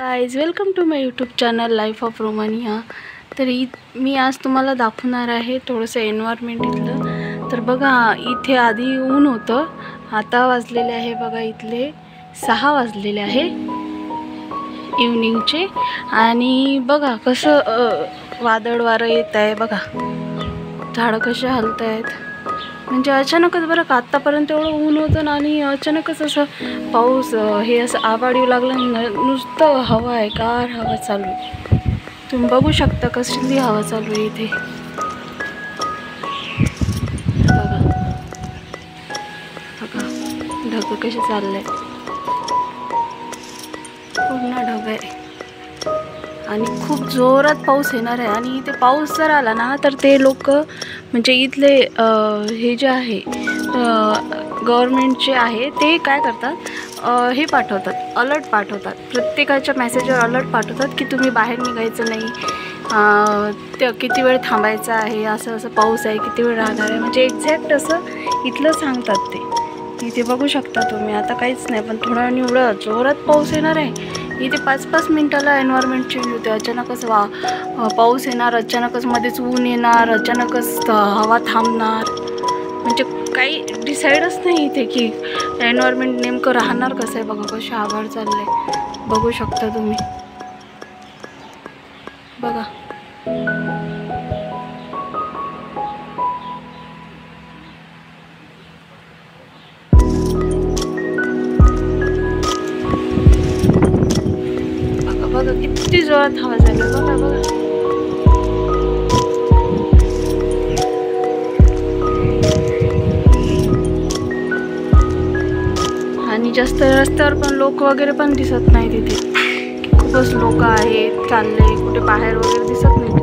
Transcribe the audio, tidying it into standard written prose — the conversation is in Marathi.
Guys welcome to my YouTube channel Life of Romania. तर मी आज तुम्हाला दाखवणार आहे थोडंसं एन्व्हायरमेंट इथलं। तर बघा इथे आधी ऊन होतं, आता वाजलेले आहे बघा इथले 6 वाजलेले आहे इव्हनिंगचे। आणि बघा कसं वादळ वारं येत आहे, बघा झाडं कसे हलत आहेत। म्हणजे अचानकच बरं का, आत्तापर्यंत एवढं ऊन होतं आणि अचानकच असं पाऊस हे असं आभाळ येऊ लागलं। नुसतं हवा आहे, गार हवा चालू आहे। तुम्ही बघू शकता कसली हवा चालू आहे इथे। बघा बघा ढग कसे चालले, पूर्ण ढग आहे आणि खूप जोरात पाऊस येणार आहे। आणि इथे पाऊस जर आला ना तर ते लोक म्हणजे इथले हे जे आहे गव्हर्नमेंटचे आहे ते काय करतात, हे पाठवतात, अलर्ट पाठवतात। प्रत्येकाच्या मेसेजवर अलर्ट पाठवतात की तुम्ही बाहेर निघायचं नाही, ते किती वेळ थांबायचं आहे, असं असं पाऊस आहे किती वेळ राहणार आहे, म्हणजे एक्झॅक्ट असं इथलं सांगतात ते। इथे बघू शकता तुम्ही, आता काहीच नाही पण थोडा एवढं जोरात पाऊस येणार आहे। इथे 5-5 मिनिटाला एन्व्हायरमेंट चेंज होते, अचानकच पाऊस येणार, अचानकच मध्येच ऊन येणार, अचानकच हवा थांबणार। म्हणजे काही डिसाईडच नाही इथे की एन्व्हायरमेंट नेमकं राहणार कसं आहे। बघा कसे आभाळ चालले, बघू शकता तुम्ही, बघा बघा किती जोरात हवा चालू आहे, बघा बघा। आणि जास्त रस्त्यावर पण लोक वगैरे पण दिसत नाही तिथे, खूपच लोक आहेत चालले, कुठे बाहेर वगैरे दिसत नाही।